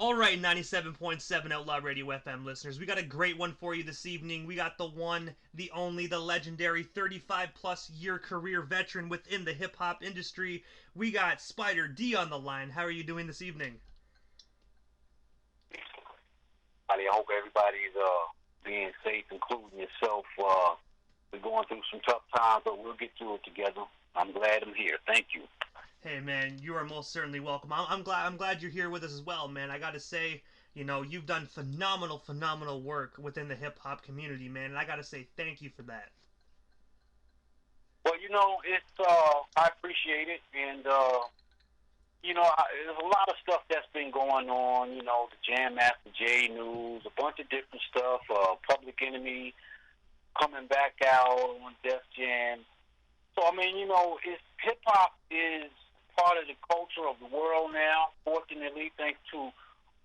All right, 97.7 Outlaw Radio FM listeners, we got a great one for you this evening. We got the one, the only, the legendary 35 plus year career veteran within the hip hop industry. We got Spyder D on the line. How are you doing this evening? I hope everybody's being safe, including yourself. We're going through some tough times, but we'll get through it together. I'm glad I'm here. Thank you. Hey man, you are most certainly welcome. I'm glad you're here with us as well, man. I gotta say, you've done phenomenal work within the hip hop community, man, and I gotta say thank you for that. Well, it's I appreciate it, and there's a lot of stuff that's been going on. The Jam Master Jay news, a bunch of different stuff. Public Enemy coming back out on Def Jam. So it's hip hop is part of the culture of the world now. Fortunately, thanks to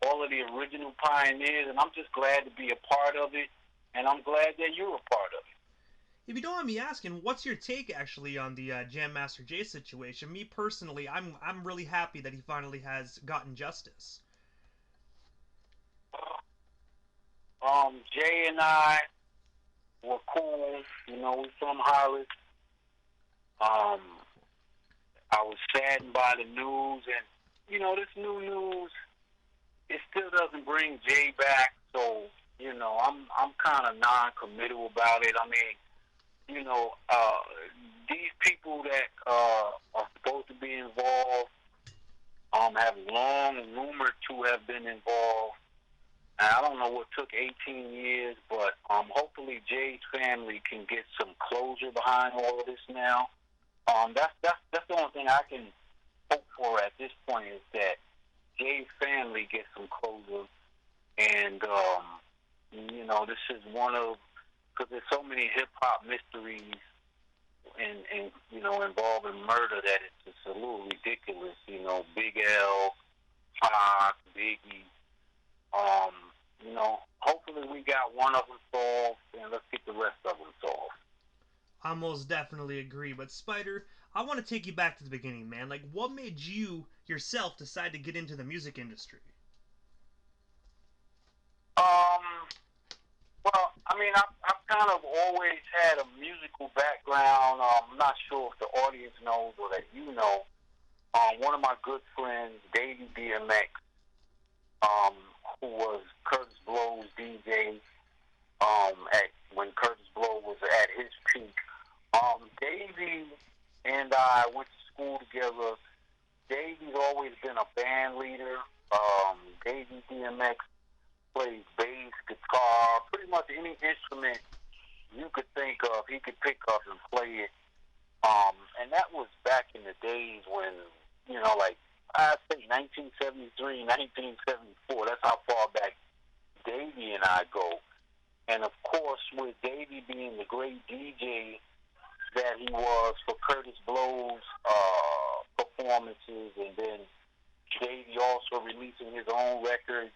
all of the original pioneers, and I'm just glad to be a part of it, and I'm glad that you're a part of it. If you don't mind me asking, what's your take actually on the Jam Master Jay situation? Me personally, I'm really happy that he finally has gotten justice. Jay and I were cool. We're from Hollis. I was saddened by the news, and this new news, it still doesn't bring Jay back. So I'm kind of non-committal about it. These people that are supposed to be involved have long rumored to have been involved. And I don't know what took 18 years, but hopefully Jay's family can get some closure behind all of this now. That's the only thing I can hope for at this point, is that Jay's family gets some closure, and this is one of, because there's so many hip hop mysteries and involving murder that it's just a little ridiculous. Big L, Pac, Biggie. Hopefully we got one of them solved, and let's get the rest of them solved. I most definitely agree, but Spyder, I want to take you back to the beginning, man. Like, what made you yourself decide to get into the music industry? Well, I've kind of always had a musical background. I'm not sure if the audience knows or that you know. One of my good friends, Davey DMX, who was Curtis Blow's DJ when Curtis Blow was at his peak. Davey and I went to school together. Davey's always been a band leader. Davey DMX plays bass, guitar, pretty much any instrument you could think of, he could pick up and play it. And that was back in the days when, like, I'd say 1973, 1974. That's how far back Davey and I go. And, of course, with Davey being the great DJ that he was for Curtis Blow's performances, and then Davey also releasing his own records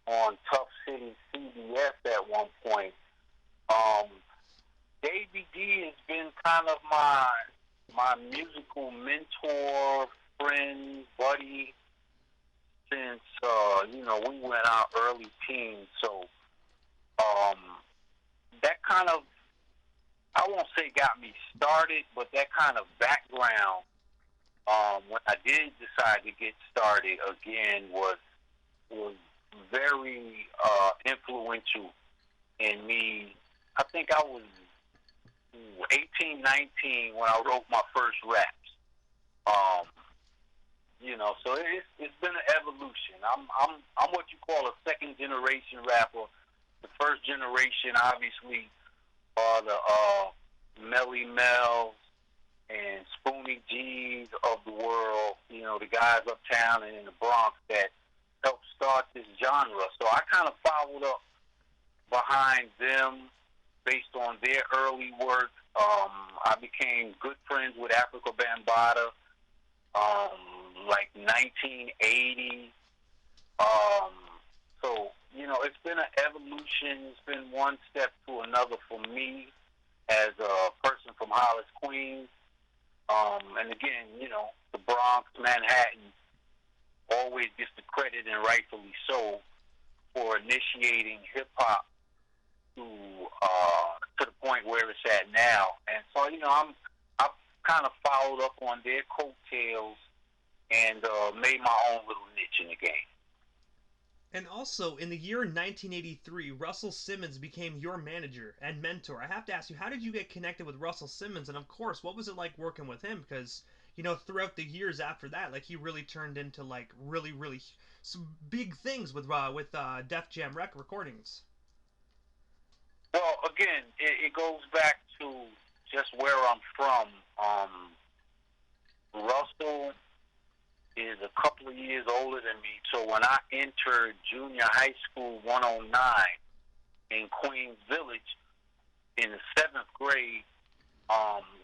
on Tough City CBS at one point. Davey D has been kind of my musical mentor, friend, buddy since we went our early teens. So that kind of, I won't say got me started, but that kind of background when I did decide to get started again was very influential in me. I think I was 18, 19 when I wrote my first raps. So it's been an evolution. I'm what you call a second generation rapper. The first generation, obviously, are the Melly Mels and Spoonie G's of the world. The guys uptown and in the Bronx that helped start this genre. So I kind of followed up behind them based on their early work. I became good friends with Africa Bambaataa, like 1980. So, it's been an evolution. It's been one step to another for me as a person from Hollis, Queens. And again, the Bronx, Manhattan, always always gets the credit, and rightfully so, for initiating hip hop to the point where it's at now. And so, I've kind of followed up on their coattails and made my own little niche in the game. And also, in the year 1983, Russell Simmons became your manager and mentor. I have to ask you, how did you get connected with Russell Simmons? And of course, what was it like working with him? Because, throughout the years after that, like, he really turned into, like, really, really some big things with Def Jam recordings. Well, again, it goes back to just where I'm from. Russell is a couple of years older than me, so when I entered junior high school 109 in Queens Village in the 7th grade,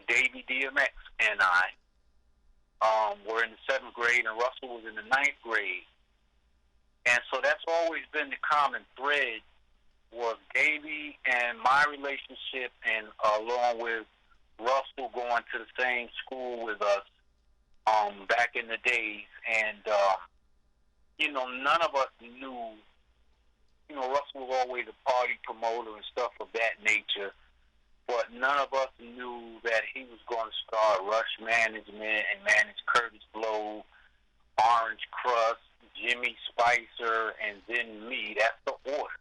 Davey DMX and I were in the 7th grade, and Russell was in the 9th grade. And so that's always been the common thread, was Davey and my relationship, and along with Russell going to the same school with us back in the days. And, none of us knew, Russell was always a party promoter and stuff of that nature, but none of us knew that he was going to start Rush Management and manage Curtis Blow, Orange Crust, Jimmy Spicer, and then me. That's the order.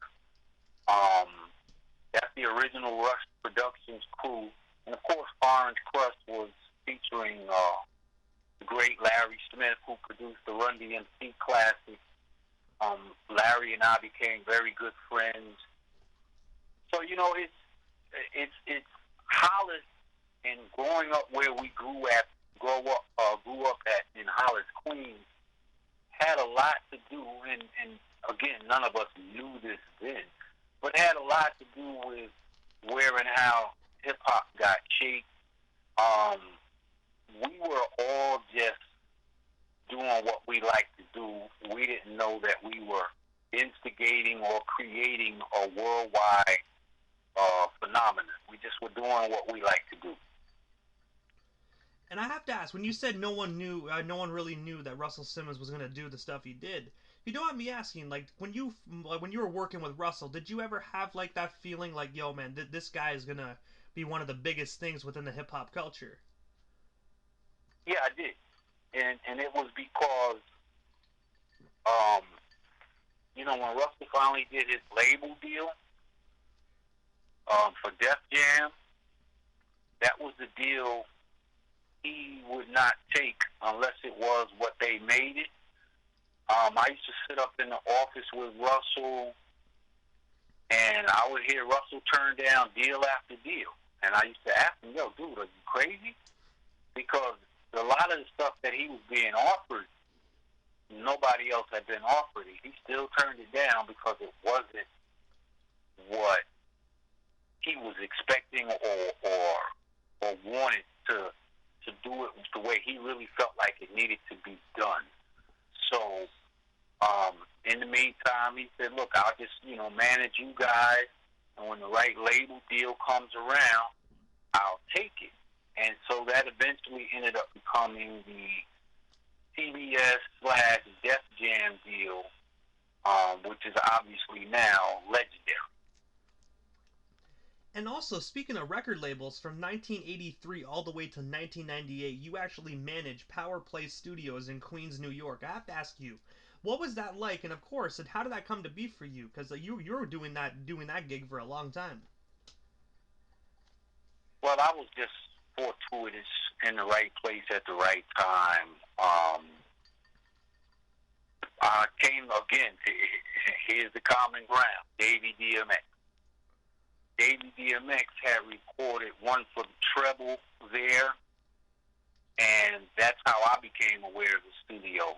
That's the original Rush Productions crew. And, of course, Orange Crust was featuring the great Larry Smith, who produced the Run DMC classic. Larry and I became very good friends. So, it's Hollis, and growing up where we grew up at in Hollis, Queens, had a lot to do, and again, none of us knew this then, but had a lot to do with where and how hip-hop got shaped. We were all just doing what we like to do. We didn't know that we were instigating or creating a worldwide phenomenon. We just were doing what we like to do. And I have to ask, when you said no one really knew that Russell Simmons was going to do the stuff he did, if you don't mind me asking, like, when you were working with Russell, did you ever have, like, that feeling like, yo, man, this guy is going to be one of the biggest things within the hip-hop culture? Yeah, I did. And it was because, when Russell finally did his label deal for Def Jam, that was the deal he would not take unless it was what they made it. I used to sit up in the office with Russell, and I would hear Russell turn down deal after deal. And I used to ask him, yo, dude, are you crazy? Because a lot of the stuff that he was being offered, nobody else had been offered it. He still turned it down because it wasn't what he was expecting or wanted to do it the way he really felt like it needed to be done. So, in the meantime, he said, look, I'll just, manage you guys, and when the right label deal comes around, I'll take it. And so that eventually ended up becoming the CBS/Def Jam deal, which is obviously now legendary. And also, speaking of record labels, from 1983 all the way to 1998, you actually managed Power Play Studios in Queens, New York. I have to ask you, what was that like? And of course, and how did that come to be for you? Because you were doing that gig for a long time. Well, I was just fortuitous in the right place at the right time. I came again to, here's the common ground, Davey DMX. Davey DMX had recorded one for the treble there, and that's how I became aware of the studio.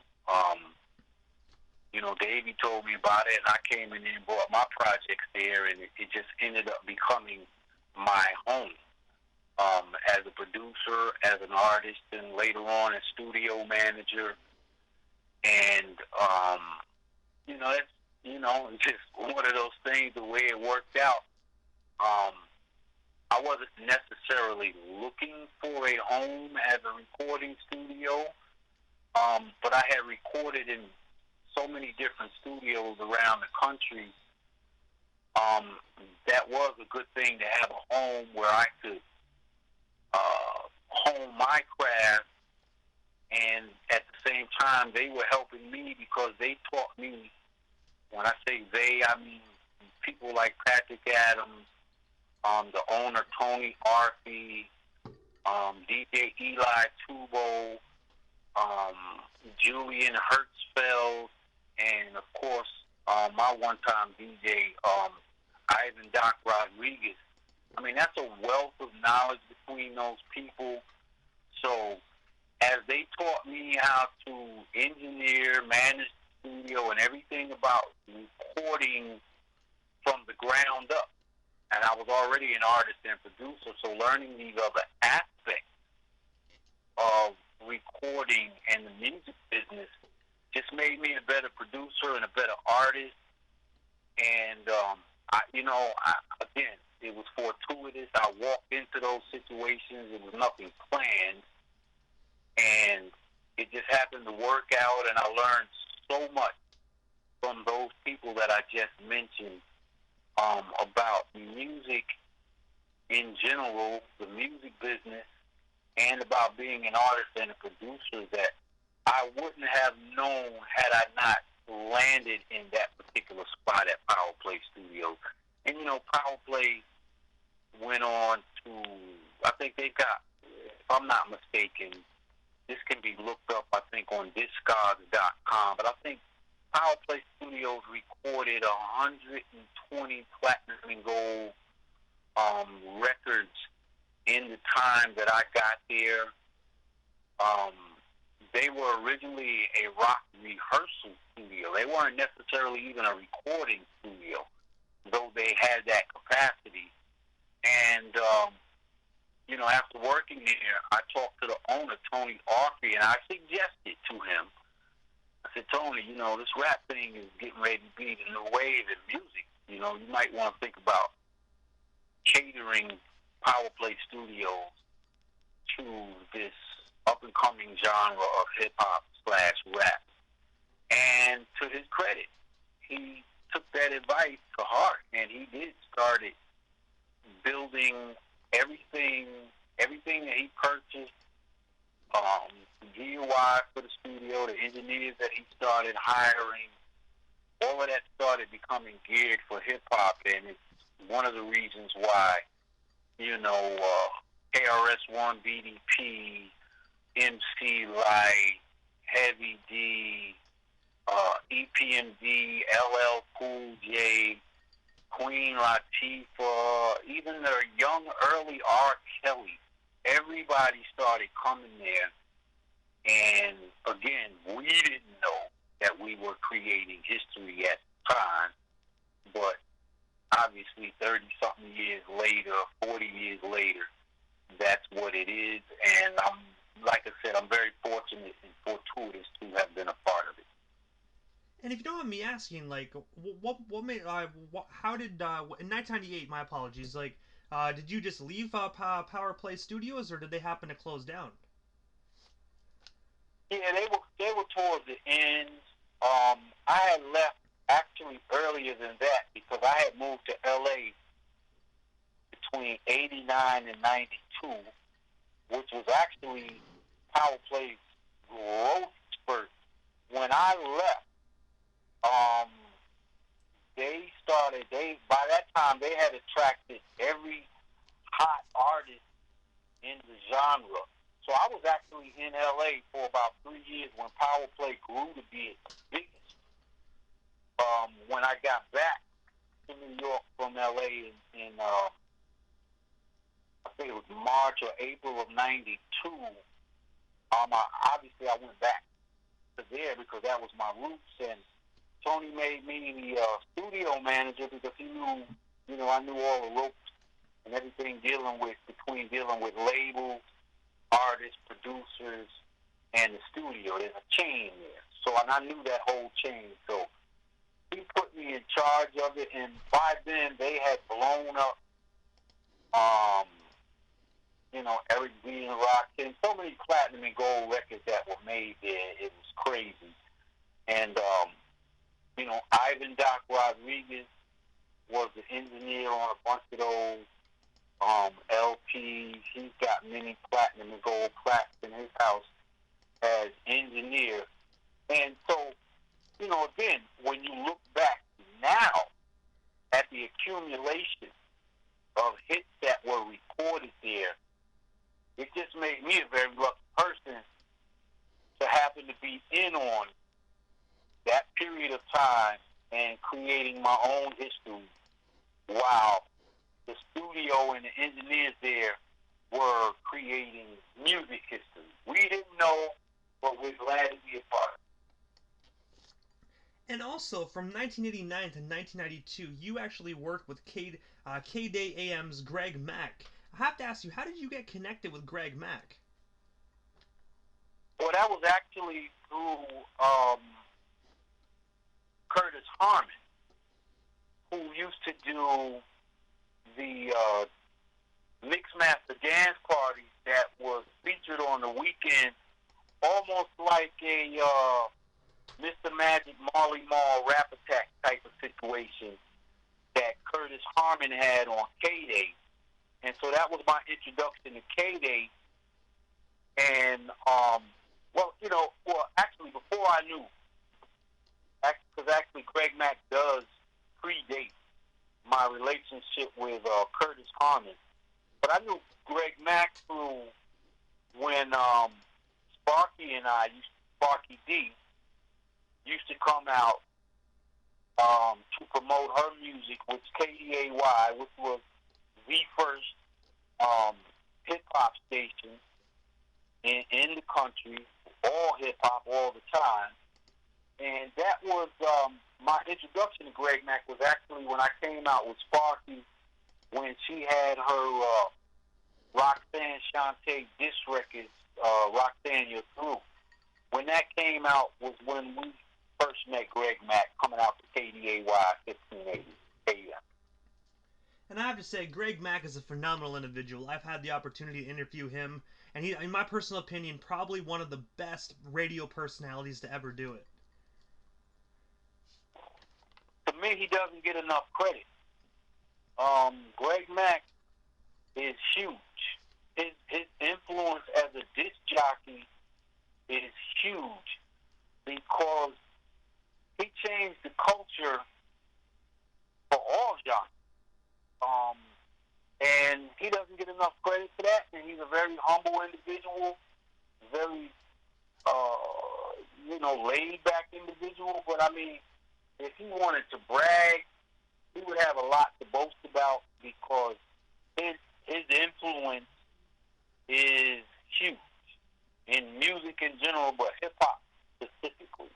Davey told me about it, and I came in and brought my projects there, and it just ended up becoming my home. As a producer, as an artist, and later on as studio manager. And, it's just one of those things, the way it worked out. I wasn't necessarily looking for a home as a recording studio, but I had recorded in so many different studios around the country, that was a good thing to have a home where I could hone my craft, and at the same time, they were helping me because they taught me. When I say they, I mean people like Patrick Adams, the owner Tony Arthey, DJ Eli Tubo, Julian Hertzfeld, and of course my one-time DJ Ivan Doc Rodriguez. I mean, that's a wealth of knowledge between those people. So as they taught me how to engineer, manage the studio, and everything about recording from the ground up, and I was already an artist and producer, so learning these other aspects of recording and the music business just made me a better producer and a better artist. And again, it was fortuitous. I walked into those situations. It was nothing planned, and it just happened to work out. And I learned so much from those people that I just mentioned, about music in general, the music business, and about being an artist and a producer that I wouldn't have known had I not landed in that particular spot at Power Play Studios. And, Power Play went on to, I think they got, if I'm not mistaken, this can be looked up, I think, on Discogs.com, but I think Power Play Studios recorded 120 platinum and gold records in the time that I got there. They were originally a rock rehearsal studio. They weren't necessarily even a recording studio, though they had that capacity. And, after working there, I talked to the owner, Tony Arthey, and I suggested to him, I said, Tony, this rap thing is getting ready to be the new wave in music. You might want to think about catering Power Play Studios to this up-and-coming genre of hip-hop/rap. And to his credit, he took that advice to heart, and he did started building everything that he purchased, the GUI for the studio, the engineers that he started hiring, all of that started becoming geared for hip-hop, and it's one of the reasons why, KRS-One, BDP, MC Light, Heavy D, EPMD, LL Cool J, Queen Latifah, even the young early R. Kelly, everybody started coming there. And again, we didn't know that we were creating history at the time, but obviously 30-something years later, 40 years later, that's what it is. And like I said, I'm very fortunate and fortuitous to have been a part of it. And if you don't mind me asking, like, what made, how did, in 1998, my apologies, like, did you just leave Power Play Studios, or did they happen to close down? Yeah, they were towards the end. I had left actually earlier than that because I had moved to LA between 89 and 92, which was actually Power Play's growth spurt. When I left, by that time they had attracted every hot artist in the genre. So I was actually in LA for about 3 years when Power Play grew to be its biggest. When I got back to New York from LA in I think it was March or April of '92, obviously I went back to there because that was my roots, and Tony made me the studio manager because he knew, I knew all the ropes and everything dealing with labels, artists, producers, and the studio. There's a chain there. So, and I knew that whole chain. So he put me in charge of it, and by then they had blown up, Eric B. and Rakim, so many platinum and gold records that were made there. It was crazy. And Doc Rodriguez was the engineer on a bunch of those LPs. He's got many platinum and gold plaques in his house as engineer. And so, again, when you look back now at the accumulation of hits that were recorded there, it just made me a very lucky person to happen to be in on that period of time and creating my own history while the studio and the engineers there were creating music history. We didn't know, but we're glad to be a part of it. And also, from 1989 to 1992, you actually worked with KDay AM's Greg Mack. I have to ask you, how did you get connected with Greg Mack? Well, that was actually through Curtis Harmon, who used to do the Mixmaster dance party that was featured on the weekend, almost like a Mr. Magic Marley Marl Rap Attack type of situation that Curtis Harmon had on KDay. And so that was my introduction to KDay. And, actually, before I knew, because actually Greg Mack does predate my relationship with Curtis Harmon. But I knew Greg Mack through when Sparky and I, Sparky D, used to come out to promote her music with KDay, which was the first hip-hop station in the country, all hip-hop all the time. And that was my introduction to Greg Mack was actually when I came out with Sparky when she had her Roxanne Shante disc records, Roxanne You're Through. When that came out was when we first met Greg Mack coming out to KDAY 1580 AM. And I have to say, Greg Mack is a phenomenal individual. I've had the opportunity to interview him, and he, in my personal opinion, probably one of the best radio personalities to ever do it. To me, he doesn't get enough credit. Greg Mack is huge. His influence as a disc jockey is huge because he changed the culture for all genres. And he doesn't get enough credit for that. And he's a very humble individual, very, laid back individual. But I mean, if he wanted to brag, he would have a lot to boast about because his influence is huge in music in general, but hip hop specifically.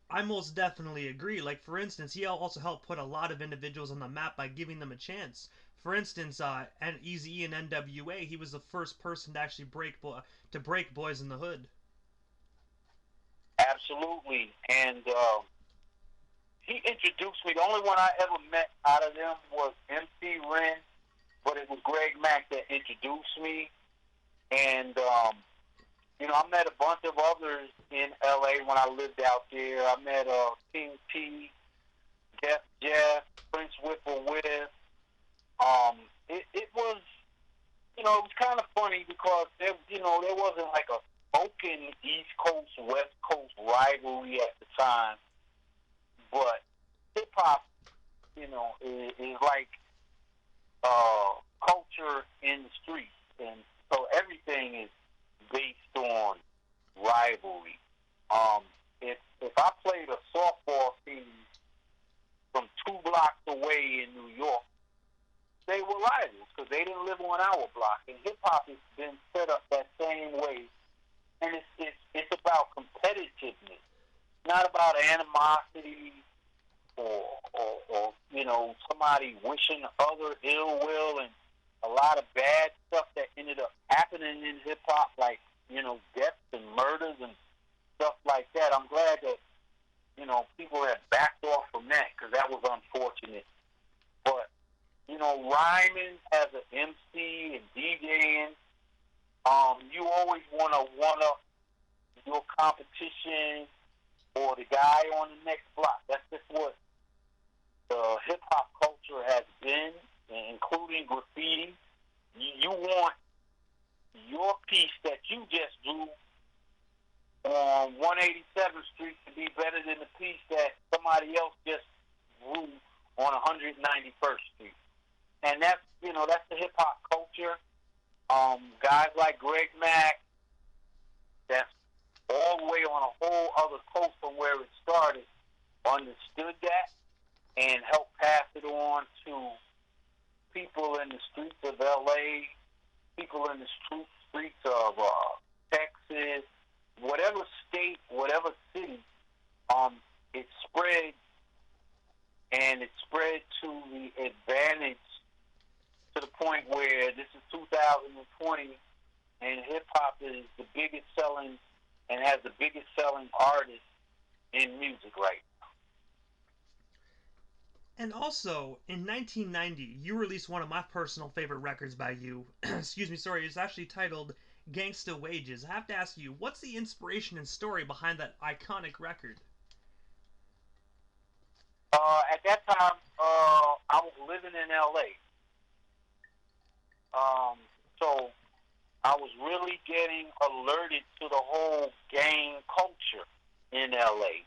I most definitely agree. Like, for instance, he also helped put a lot of individuals on the map by giving them a chance. For instance, and Eazy-E and NWA, he was the first person to actually break Boys in the Hood. Absolutely, and he introduced me. The only one I ever met out of them was MC Ren, but it was Greg Mack that introduced me. And, I met a bunch of others in L.A. when I lived out there. I met King T, Def Jeff, Prince Whippoorwill. It was, it was kind of funny because, there wasn't like a spoken East Coast, West Coast rivalry at the time. But hip-hop, is like culture in the streets. And so everything is based on rivalry. If I played a softball team from 2 blocks away in New York, they were rivals because they didn't live on our block. And hip-hop has been set up that same way. And it's about competitiveness, not about animosity or somebody wishing other ill will and a lot of bad stuff that ended up happening in hip-hop, like, deaths and murders and stuff like that. I'm glad that, people have backed off from that because that was unfortunate. But, rhyming as an MC and DJing, you always want to one-up your competition or the guy on the next block. That's just what the hip hop culture has been, including graffiti. You want your piece that you just drew on 187th Street to be better than the piece that somebody else just drew on 191st Street. And that's, that's the hip hop culture. Guys like Greg Mack, that's all the way on a whole other coast from where it started, understood that and helped pass it on to people in the streets of LA, people in the streets of Texas, whatever state, whatever city. It spread, and it spread to the advantage to the point where this is 2020, and hip hop is the biggest selling and has the biggest selling artist in music right now. And also, in 1990, you released one of my personal favorite records by you. Excuse me, sorry, it's actually titled Gangsta Wages. I have to ask you, what's the inspiration and story behind that iconic record? At that time, I was living in LA. So I was really getting alerted to the whole gang culture in LA.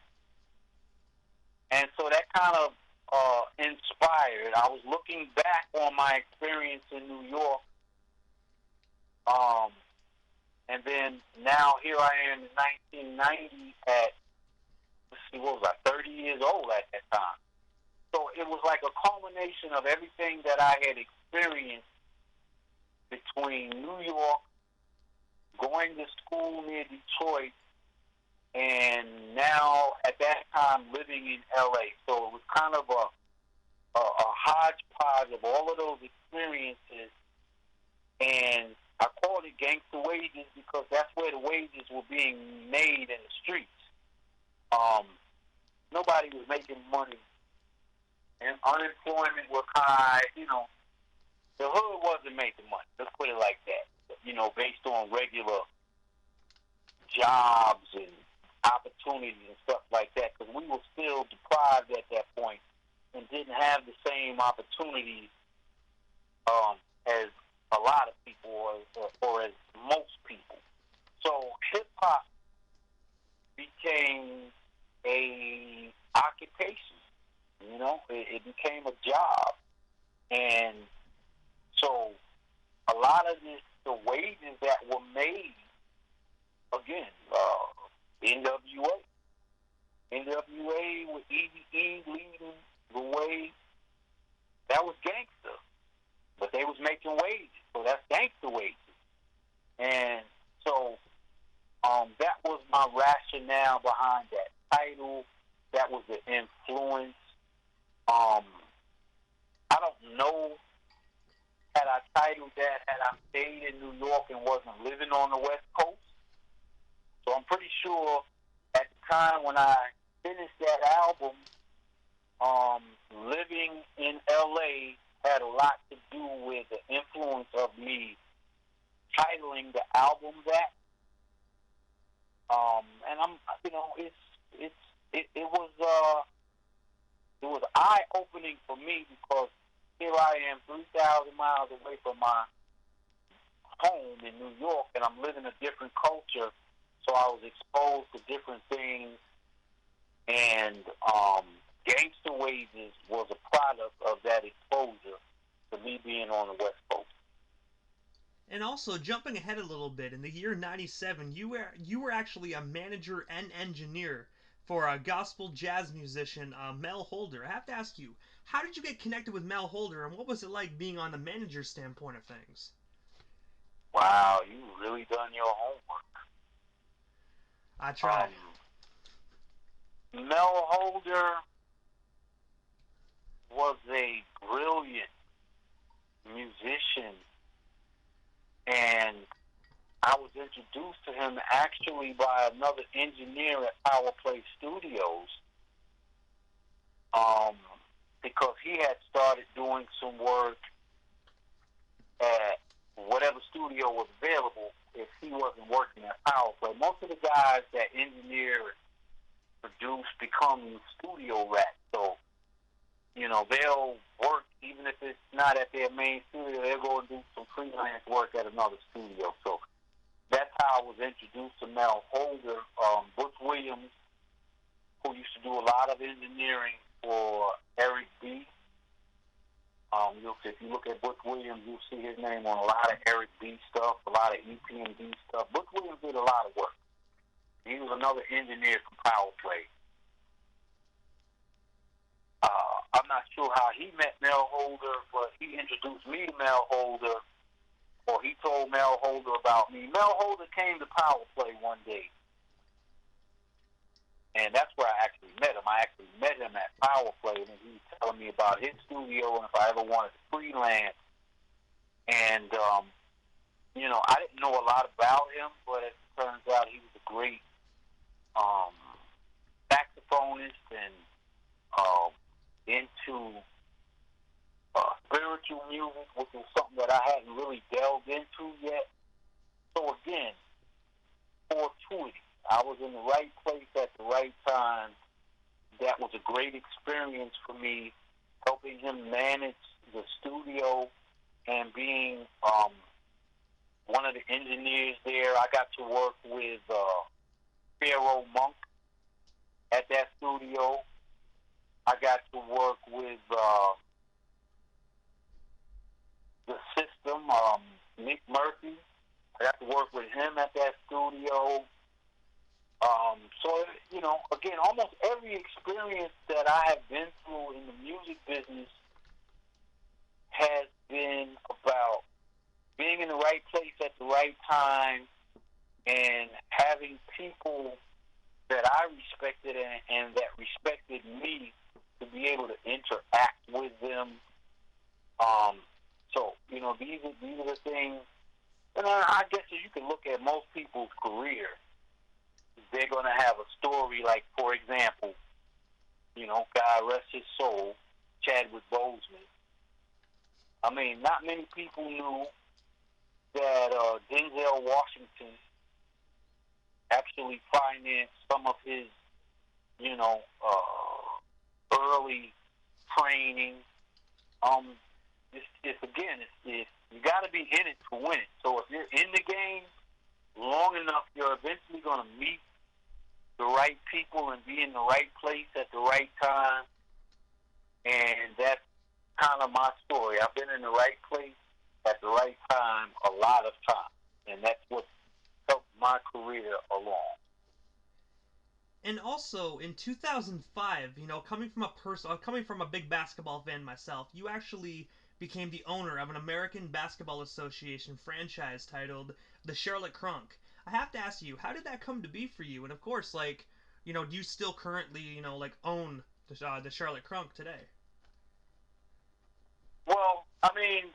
And so that kind of inspired. I was looking back on my experience in New York. And then now here I am in 1990 at, let's see, what was I, 30 years old at that time. So it was like a culmination of everything that I had experienced between New York, going to school near Detroit, and now at that time living in LA. So it was kind of a hodgepodge of all of those experiences, and I called it Gangsta Wages because that's where the wages were being made in the streets. Nobody was making money, and unemployment was high. The hood wasn't making money. Let's put it like that. Based on regular jobs and opportunities and stuff like that, because we were still deprived at that point and didn't have the same opportunities as a lot of people or as most people. So hip hop became a occupation. It became a job, and so a lot of the wages that were made, again, NWA with EVE leading the way, that was gangster, but they was making wages, so that's gangster wages. And so that was my rationale behind that title. That was the influence. I don't know, had I titled that, had I stayed in New York and wasn't living on the West Coast. So I'm pretty sure at the time when I finished that album, living in LA had a lot to do with the influence of me titling the album that. And it was eye-opening for me because here I am 3,000 miles away from my home in New York, and I'm living a different culture, so I was exposed to different things, and Gangsta Wages was a product of that exposure to me being on the West Coast. And also, jumping ahead a little bit, in the year 97, you were actually a manager and engineer for a gospel jazz musician, Mel Holder. I have to ask you, how did you get connected with Mel Holder, and what was it like being on the manager standpoint of things? Wow, you really done your homework. I tried. Mel Holder was a brilliant musician, and I was introduced to him actually by another engineer at Power Play Studios, because he had started doing some work at whatever studio was available if he wasn't working at Power Play. Most of the guys that engineer produce become studio rats. So, you know, they'll work, even if it's not at their main studio, they'll go and do some freelance work at another studio. So that's how I was introduced to Mel Holder. Butch Williams, who used to do a lot of engineering for Eric B. If you look at Butch Williams, you'll see his name on a lot of Eric B stuff, a lot of EPMD stuff. Butch Williams did a lot of work. He was another engineer from Power Play. I'm not sure how he met Mel Holder, but he introduced me to Mel Holder, or he told Mel Holder about me. Mel Holder came to Power Play one day, and that's where I actually met him. I actually met him at Power Play, and he was telling me about his studio and if I ever wanted to freelance. And, you know, I didn't know a lot about him, but it turns out he was a great saxophonist and into spiritual music, which was something that I hadn't really delved into yet. So again, fortuity. I was in the right place at the right time. That was a great experience for me, helping him manage the studio and being one of the engineers there. I got to work with Pharaoh Monk at that studio. I got to work with the system, Nick Murphy. I got to work with him at that studio. So, you know, again, almost every experience that I have been through in the music business has been about being in the right place at the right time and having people that I respected and that respected me to be able to interact with them. So, you know, these are the things. And I guess if you can look at most people's career, they're going to have a story like, for example, you know, God rest his soul, Chadwick Boseman. I mean, not many people knew that Denzel Washington actually financed some of his, you know, early training. You got to be in it to win it. So if you're in the game long enough, you're eventually going to meet the right people and be in the right place at the right time. And that's kind of my story. I've been in the right place at the right time a lot of times, and that's what helped my career along. And also in 2005, you know, coming from a big basketball fan myself, you actually became the owner of an American Basketball Association franchise titled the Charlotte Crunk. I have to ask you, how did that come to be for you? And of course, like, you know, do you still currently, you know, like own the Charlotte Crunk today? Well, I mean,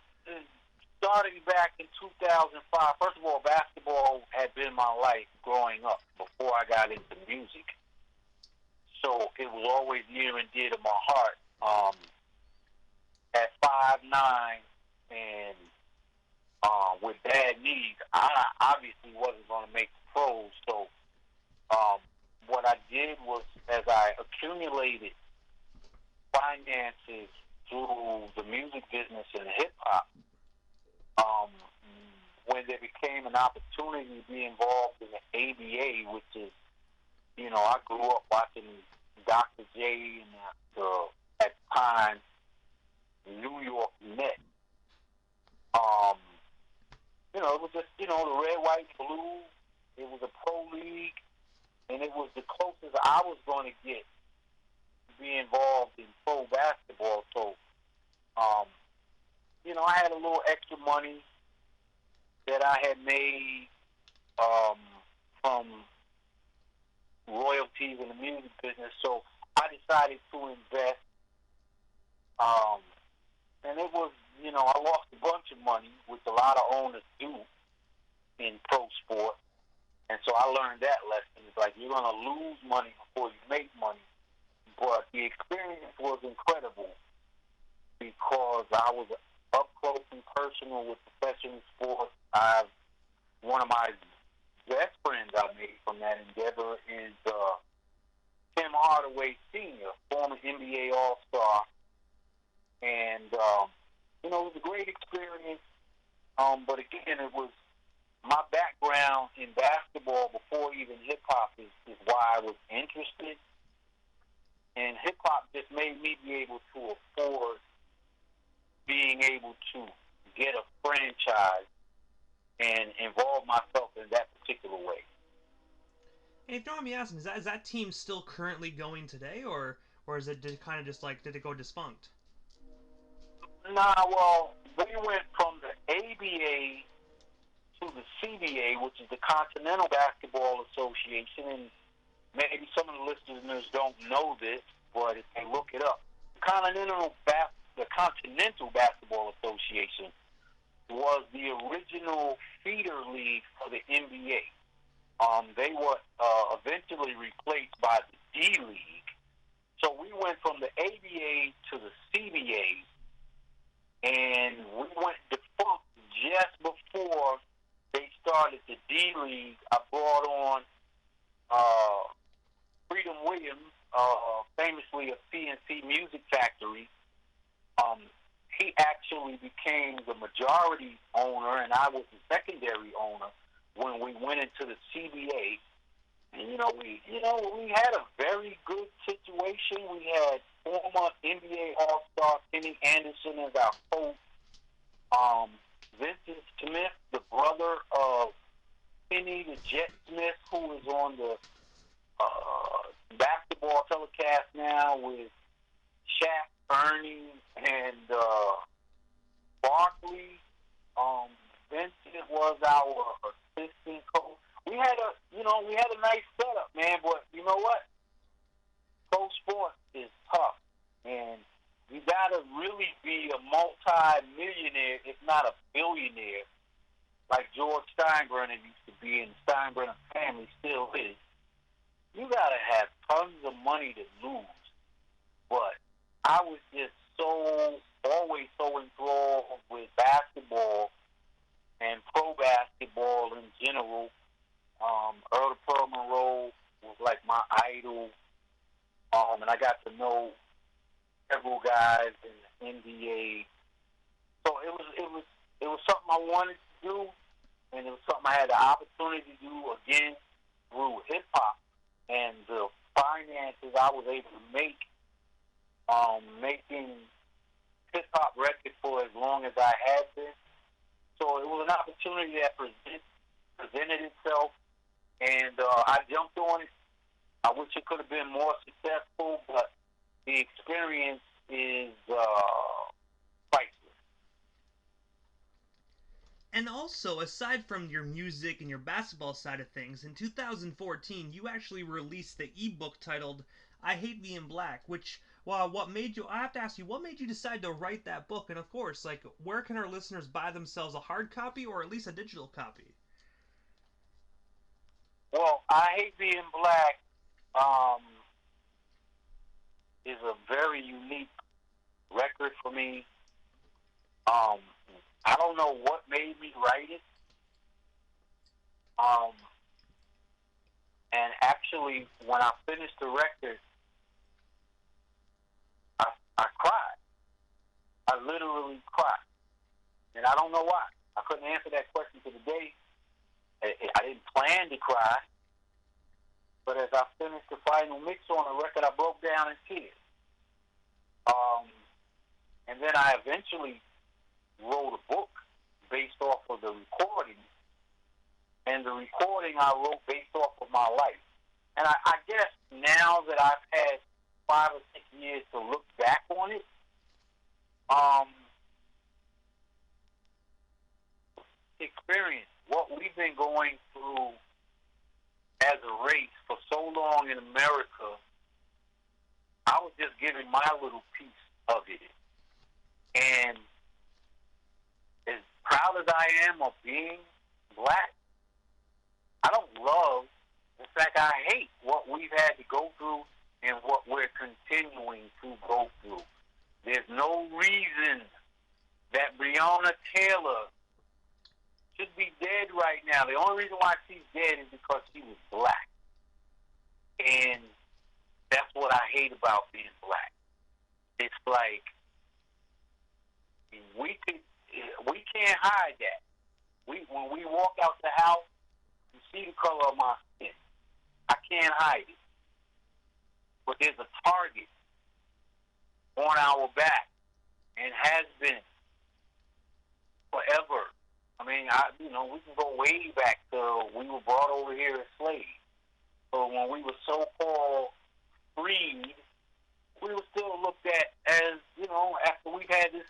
starting back in 2005, first of all, basketball had been my life growing up before I got into music. So it was always near and dear to my heart. At 5'9" and with bad knees, I obviously wasn't going to make the pros. So what I did was, as I accumulated finances through the music business and hip hop, when there became an opportunity to be involved in the ABA, which is, you know, I grew up watching Dr. J and at the time, New York Knicks. You know, it was just, you know, the red, white, and blue. It was a pro league, and it was the closest I was going to get to be involved in pro basketball. So, you know, I had a little extra money that I had made from royalties in the music business. So I decided to invest. And it was, you know, I lost a bunch of money, which a lot of owners do in pro sport. And so I learned that lesson. It's like you're going to lose money before you make money. But the experience was incredible because I was up close and personal with professional sports. One of my best friends I made from that endeavor is Tim Hardaway Sr., former NBA All-Star. And, it was a great experience. But again, it was my background in basketball before even hip-hop is why I was interested. And hip-hop just made me be able to afford being able to get a franchise and involve myself in that particular way. Hey, if you don't mind me asking, is that team still currently going today, or is it kind of just like, did it go defunct? Nah, well, they went from the ABA to the CBA, which is the Continental Basketball Association, and maybe some of the listeners don't know this, but if they look it up, the Continental Basketball Association was the original feeder league for the NBA. They were eventually replaced by the D League. So we went from the ABA to the CBA, and we went defunct just before they started the D League. I brought on Freedom Williams, famously of PNC Music Factory. He actually became the majority owner, and I was the secondary owner when we went into the CBA. And we had a very good situation. We had former NBA All-Star Kenny Anderson as our coach. Vincent Smith, the brother of Kenny the Jet Smith, who is on the basketball telecast now with Shaq, Ernie, and Barkley. Vincent was our assistant coach. We had a nice setup, man. But you know what? Pro sports is tough, and you gotta really be a multi-millionaire, if not a billionaire, like George Steinbrenner used to be, and the Steinbrenner family still is. You gotta have tons of money to lose. But I was just always so enthralled with basketball and pro basketball in general. Earl Pearl Monroe was like my idol, and I got to know several guys in the NBA. So it was something I wanted to do, and it was something I had the opportunity to do again through hip hop and the finances I was able to make, making hip hop records for as long as I had been. So it was an opportunity that presented itself, and I jumped on it. I wish it could have been more successful, but the experience is priceless. And also, aside from your music and your basketball side of things, in 2014 you actually released the ebook titled "I Hate Being Black," which, what made you? I have to ask you, what made you decide to write that book? And of course, like, where can our listeners buy themselves a hard copy or at least a digital copy? Well, "I Hate Being Black" is a very unique record for me. I don't know what made me write it. And actually, when I finished the record, I cried. I literally cried. And I don't know why. I couldn't answer that question to the day. I didn't plan to cry. But as I finished the final mix on the record, I broke down in tears. And then I eventually wrote a book based off of the recording. And the recording I wrote based off of my life. And I guess now that I've had 5 or 6 years to look back on it, experience what we've been going through as a race for so long in America. I was just giving my little piece of it. And as proud as I am of being black, I don't love, in fact, I hate what we've had to go through and what we're continuing to go through. There's no reason that Breonna Taylor should be dead right now. The only reason why she's dead is because she was black. And That's what I hate about being black. It's like we can't hide that. When we walk out the house, you see the color of my skin. I can't hide it. But there's a target on our back and has been forever. I mean, we can go way back to we were brought over here as slaves. So when we were so-called freed, we were still looked at as, after we've had this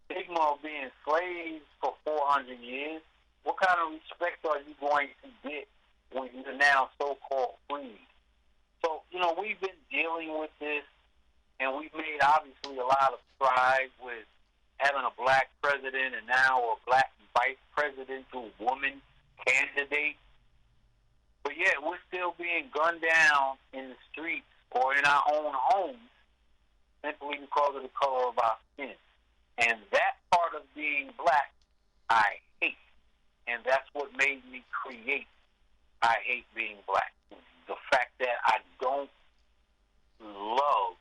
stigma of being slaves for 400 years, what kind of respect are you going to get when you're now so-called freed? So, we've been dealing with this, and we've made, obviously, a lot of strides with having a black president and now a black vice presidential woman candidate. But yet, we're still being gunned down in the streets or in our own homes simply because of the color of our skin. And that part of being black, I hate. And that's what made me create I Hate Being Black. The fact that I don't love,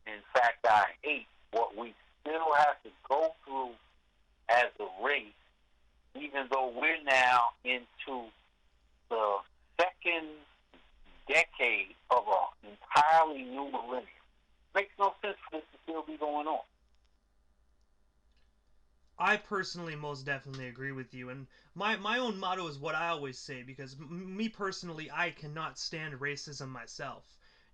in fact, I hate what we still have to go through as a race, even though we're now into the second decade of an entirely new millennium. Makes no sense for this to still be going on. I personally most definitely agree with you, and my own motto is what I always say, because me personally, I cannot stand racism myself.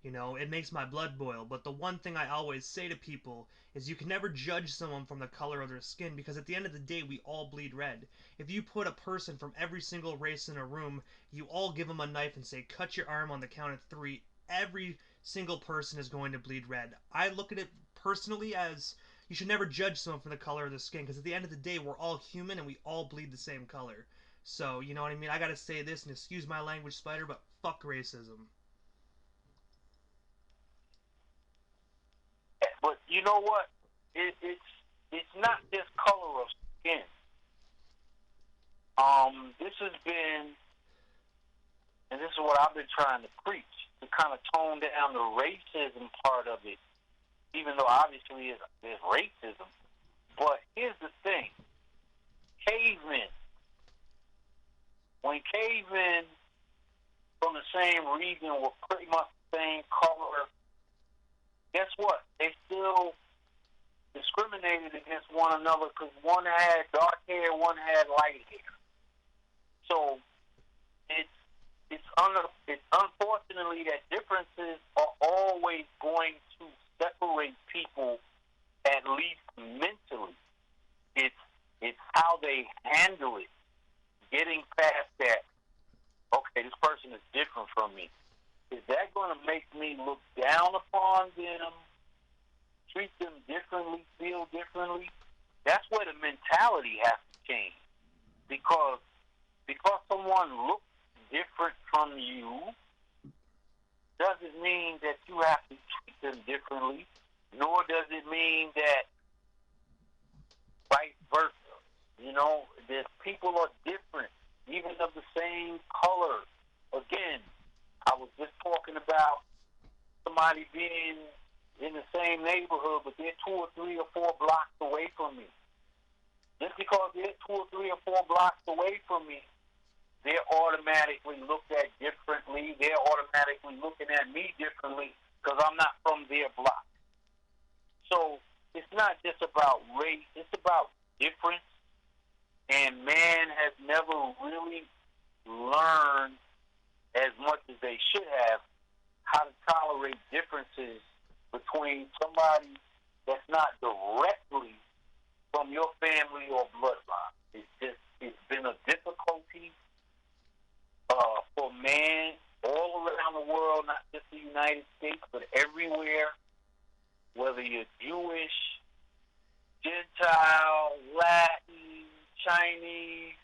It makes my blood boil, but the one thing I always say to people is you can never judge someone from the color of their skin, because at the end of the day, we all bleed red. If you put a person from every single race in a room, you all give them a knife and say, cut your arm on the count of 3, every single person is going to bleed red. I look at it personally as you should never judge someone from the color of their skin, because at the end of the day, we're all human and we all bleed the same color. So, you know what I mean? I gotta say this, and excuse my language, Spider, but fuck racism. But you know what? It's not just color of skin. This has been, and this is what I've been trying to preach, to kind of tone down the racism part of it, even though obviously there's racism. But here's the thing. Cavemen. When cavemen from the same region were pretty much the same color, guess what? They still discriminated against one another because one had dark hair, one had light hair. So it's unfortunately that differences are always going to separate people, at least mentally. It's how they handle it. Getting past that, okay, this person is different from me. Is that going to make me look down upon them, treat them differently, feel differently? That's where the mentality has to change. Because someone looks different from you doesn't mean that you have to treat them differently, nor does it mean that vice versa. There's people are different, even of the same color. Again, I was just talking about somebody being in the same neighborhood, but they're 2 or 3 or 4 blocks away from me. Just because they're 2 or 3 or 4 blocks away from me, they're automatically looked at differently. They're automatically looking at me differently because I'm not from their block. So it's not just about race. It's about difference. And man has never really learned as much as they should have how to tolerate differences between somebody that's not directly from your family or bloodline. It's been a difficulty for man all around the world, not just the United States, but everywhere, whether you're Jewish, Gentile, Latin, Chinese,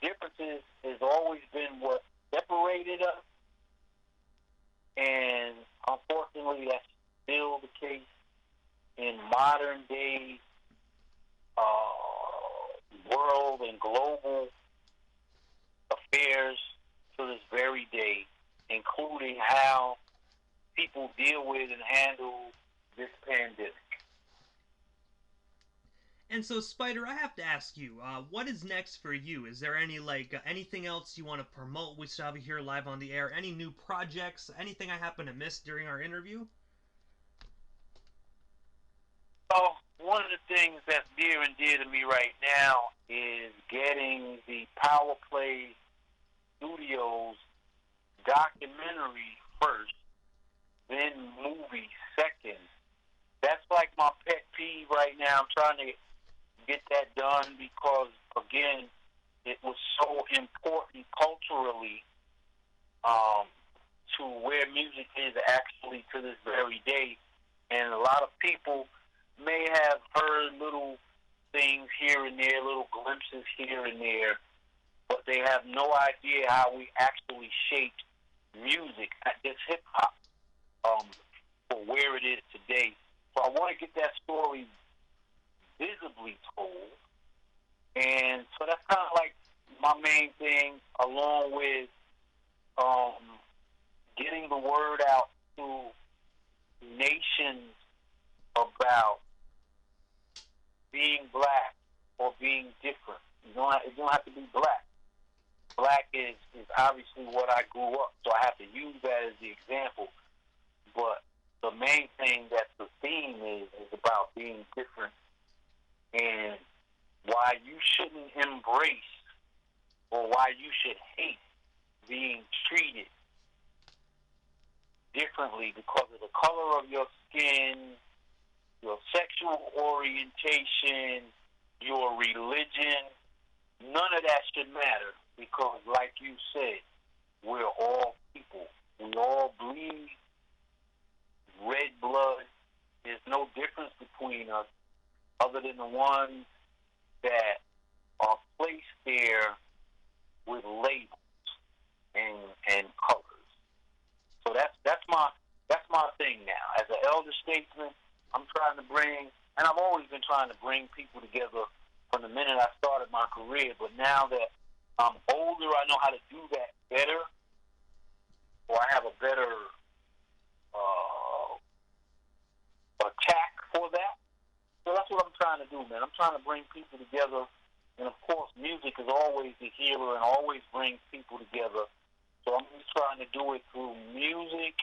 differences has always been what separated us, and unfortunately that's still the case in modern day world and global affairs to this very day, and including how people deal with and handle this pandemic. And so, Spyder, I have to ask you, what is next for you? Is there any anything else you want to promote? We still have you here live on the air. Any new projects? Anything I happen to miss during our interview? So one of the things that's near and dear to me right now is getting the Power Play Studios documentary first, then movie second. That's like my pet peeve right now. I'm trying to get that done because, again, it was so important culturally to where music is actually to this very day. And a lot of people may have heard little things here and there, little glimpses here and there, but they have no idea how we actually shaped music, not just hip-hop, for where it is today. So I want to get that story visibly told. And so that's kind of like my main thing, along with getting the word out to nations about being black or being different. You don't have to be black. Black is obviously what I grew up, so I have to use that as the example. But the main thing that the theme is about being different and why you shouldn't embrace or why you should hate being treated differently because of the color of your skin, your sexual orientation, your religion. None of that should matter because, like you said, we're all people. We all bleed red blood. There's no difference between us other than the ones that are placed there with labels and colors. So that's my thing now. As an elder statesman, I'm trying to bring, and I've always been trying to bring people together from the minute I started my career. But now that I'm older, I know how to do that better, or I have a better attack for that. So that's what I'm trying to do, man. I'm trying to bring people together. And, of course, music is always the healer and always brings people together. So I'm just trying to do it through music,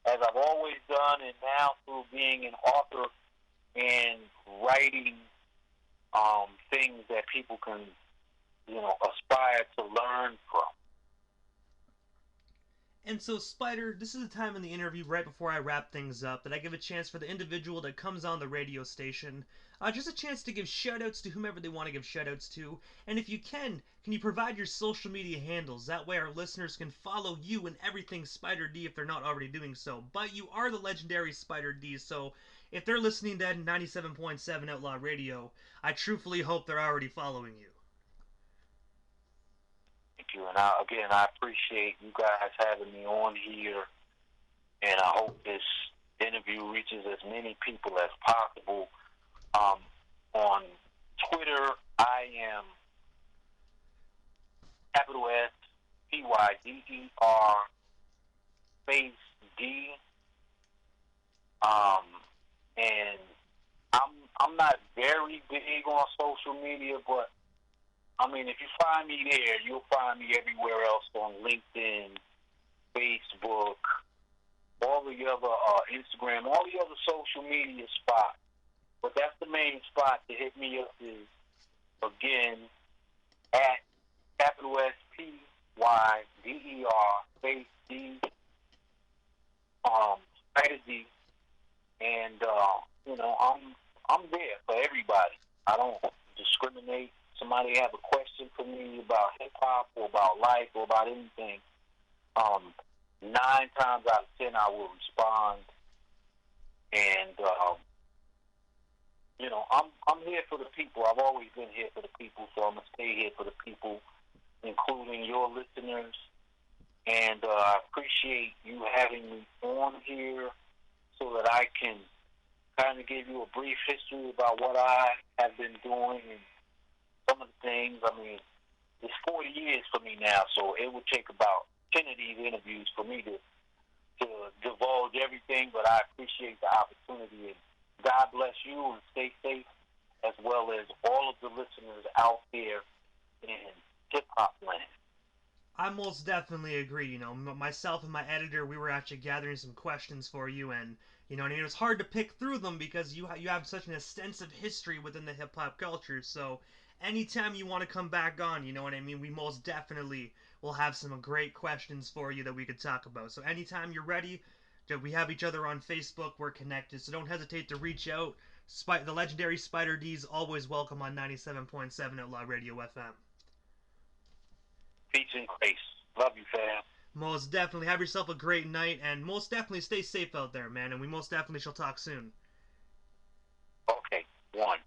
as I've always done, and now through being an author and writing things that people can, aspire to learn from. And so, Spyder, this is the time in the interview right before I wrap things up that I give a chance for the individual that comes on the radio station, just a chance to give shout-outs to whomever they want to give shout-outs to. And if you can you provide your social media handles? That way our listeners can follow you and everything Spyder D if they're not already doing so. But you are the legendary Spyder D, so if they're listening to 97.7 Outlaw Radio, I truthfully hope they're already following you. Thank you. And I appreciate you guys having me on here. And I hope this interview reaches as many people as possible. On Twitter, I am capital SPYDER space D. And I'm not very big on social media, but I mean, if you find me there, you'll find me everywhere else on LinkedIn, Facebook, all the other Instagram, all the other social media spots. But that's the main spot to hit me up is, again, at capital SPYDER space D, Spyder D, and I'm there for everybody. I don't discriminate. Somebody have a question for me about hip hop or about life or about anything, 9 times out of 10 I will respond. And I'm here for the people. I've always been here for the people, so I'm gonna stay here for the people, including your listeners. And I appreciate you having me on here so that I can kind of give you a brief history about what I have been doing and some of the things. I mean, it's 40 years for me now, so it would take about 10 of these interviews for me to divulge everything, but I appreciate the opportunity. And God bless you and stay safe, as well as all of the listeners out there in hip-hop land. I most definitely agree. You know, myself and my editor, we were actually gathering some questions for you, and you know, and it was hard to pick through them because you have such an extensive history within the hip hop culture. So, anytime you want to come back on, you know what I mean, we most definitely will have some great questions for you that we could talk about. So, anytime you're ready, we have each other on Facebook. We're connected, so don't hesitate to reach out. The legendary Spyder D is always welcome on 97.7 Outlaw Radio FM. Peace and grace. Love you, fam. Most definitely. Have yourself a great night, and most definitely stay safe out there, man. And we most definitely shall talk soon. Okay, one.